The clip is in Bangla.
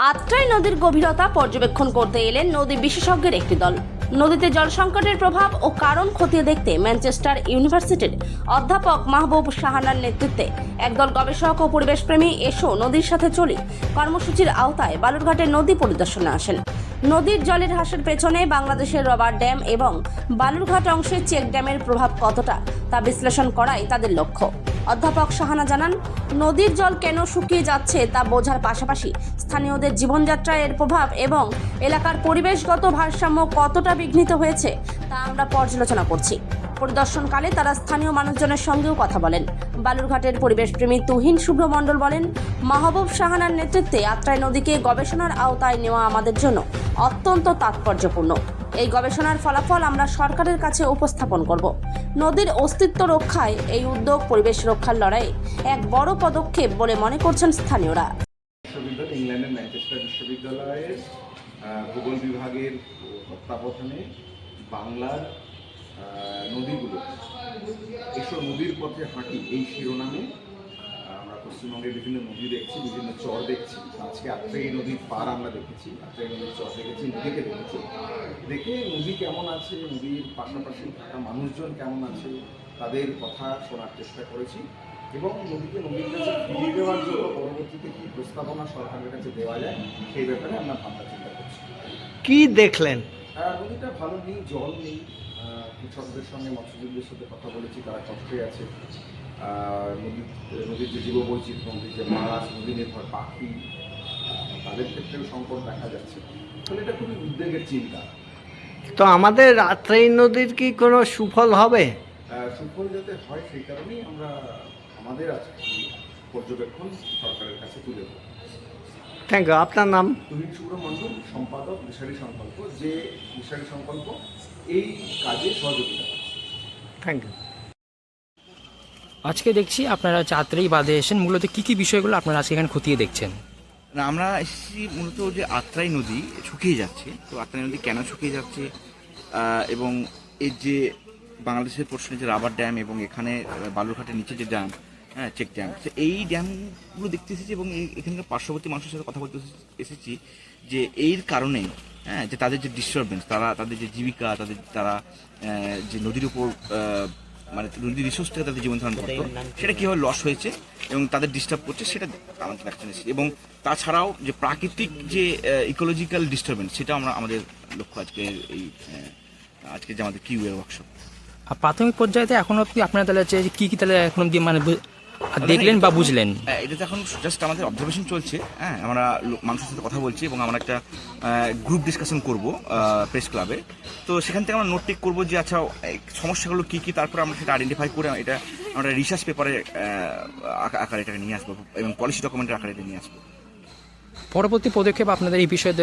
আত্রাই নদীর গভীরতা পর্যবেক্ষণ করতে এলেন নদী বিশেষজ্ঞের একটি দল। নদীতে জল সংকটের প্রভাব ও কারণ খতিয়ে দেখতে ম্যানচেস্টার ইউনিভার্সিটির অধ্যাপক মাহবুব শাহানার নেতৃত্বে একদল গবেষক ও পরিবেশপ্রেমী এসো নদীর সাথে চলি কর্মসূচির আওতায় বালুরঘাটের নদী পরিদর্শনে আসেন। নদীর জলের হ্রাসের পেছনে বাংলাদেশের রবার ড্যাম এবং বালুরঘাট অংশে চেক ড্যামের প্রভাব কতটা তা বিশ্লেষণ করাই তাদের লক্ষ্য। অধ্যাপক শাহানা জানান, নদীর জল কেন শুকিয়ে যাচ্ছে তা বোঝার পাশাপাশি স্থানীয়দের জীবনযাত্রায় এর প্রভাব এবং এলাকার পরিবেশগত ভারসাম্য কতটা বিঘ্নিত হয়েছে তা আমরা পর্যালোচনা করছি। পরিদর্শনকালে তারা স্থানীয় মানুষজনের সঙ্গেও কথা বলেন। বালুরঘাটের পরিবেশপ্রেমী তুহিন শুভ্র মণ্ডল বলেন, মাহবুব শাহানার নেতৃত্বে আত্রাই নদীকে গবেষণার আওতায় নেওয়া আমাদের জন্য অত্যন্ত তাৎপর্যপূর্ণ। এই গবেষণার ফলাফল আমরা সরকারের কাছে উপস্থাপন করব। নদীর অস্তিত্ব রক্ষায় এই উদ্যোগ পরিবেশ রক্ষার লড়াইয়ে এক বড় পদক্ষেপ বলে মনে করছেন স্থানীয়রা। ইংল্যান্ডের ম্যানচেস্টার বিশ্ববিদ্যালয়ের ভূগোল বিভাগের তত্ত্বাবধানে বাংলার নদীগুলো এসব নদীর পথে হাঁটি এই শিরোনামে আমরা পশ্চিমবঙ্গের বিভিন্ন নদী দেখছি, বিভিন্ন চর দেখছি। আজকে আত্রাই নদীর পার আমরা দেখেছি, আত্রাই নদীর চর দেখেছি, নদীকে দেখেছি। দেখে নদী কেমন আছে, নদীর পাশাপাশি থাকা মানুষজন কেমন আছে তাদের কথা শোনার চেষ্টা করেছি এবং নদীকে নদীর কাছে ফিরিয়ে দেওয়ার জন্য পরবর্তীতে কী প্রস্তাবনা সরকারের কাছে দেওয়া যায় সেই ব্যাপারে আমরা ভাবনা চিন্তা করছি। কি দেখলেন? নদীটা ভালো নেই, জল নেই। কৃষকদের সঙ্গে মৎস্যজীবীদের সাথে কথা বলেছি, তারা কষ্টে আছে। নদীর যে জীববৈচিত্র্য, নদীর যে মাছ, নদী নির্ভর পাখি, তাদের ক্ষেত্রেও সংকট দেখা যাচ্ছে। ফলে এটা খুবই উদ্বেগের চিন্তা। তো আমাদের আত্রাই নদীর কি কোনো সুফল হবে? সুফল যাতে হয় সেই কারণেই আমরা আমাদের আজকে পর্যবেক্ষণ সরকারের কাছে তুলে দেব। Thank you. আপনার নাম? তুহিন শুভ্র মণ্ডল, সম্পাদক দিশারি সংকল্প, যে দিশারি সংকল্প এই কাজে সহযোগিতা করছে। Thank you. আজকে দেখছি আপনারা আত্রাই বাঁধে এসেছেন, মূলত কি কি বিষয়গুলো আপনারা আজকে এখানে খতিয়ে দেখছেন? না, আমরা এসেছি মূলত যে আত্রাই নদী শুকিয়ে যাচ্ছে। তো আত্রাই নদী কেন শুকিয়ে যাচ্ছে এবং এর যে বাংলাদেশের পোর্শনে যে রাবার ড্যাম এবং এখানে বালুরঘাটের নিচে যে ড্যাম, হ্যাঁ চেক ড্যাম, তো এই ড্যামগুলো দেখতে এসেছি এবং এখানকার পার্শ্ববর্তী মানুষের সাথে কথা বলতে এসেছি যে এর কারণে যে তাদের যে ডিস্টারবেন্স, তাদের যে জীবিকা, তারা যে নদীর উপর মানে নদীর রিসোর্স থেকে তাদের জীবন ধারণ করতো সেটা কীভাবে লস হয়েছে এবং তাদের ডিস্টার্ব করছে সেটা আমাদের দেখাচ্ছেন। এবং তাছাড়াও যে প্রাকৃতিক যে ইকোলজিক্যাল ডিস্টারবেন্স, সেটা আমাদের লক্ষ্য আজকে যে আমাদের কিউ এর ওয়ার্কশপ। আর প্রাথমিক পর্যায়ে এখনো অব্দি আপনারা তাহলে কি কি তাহলে এখন অব্দি মানে দেখলেন বা বুঝলেন? এটা তো এখন জাস্ট আমাদের অবজারভেশন চলছে। হ্যাঁ, আমরা মানুষের সাথে কথা বলছি এবং আমরা একটা গ্রুপ ডিসকাশন করব প্রেস ক্লাবে। তো সেখান থেকে আমরা নোট টেক করবো যে আচ্ছা সমস্যাগুলো কী কী, তারপরে আমরা সেটা আইডেন্টিফাই করে এটা আমরা রিসার্চ পেপারে আকারে এটাকে নিয়ে আসবো এবং পলিসি ডকুমেন্টের আকারে এটা নিয়ে আসবো। পরবর্তী পদক্ষেপ আপনাদের এই বিষয়ে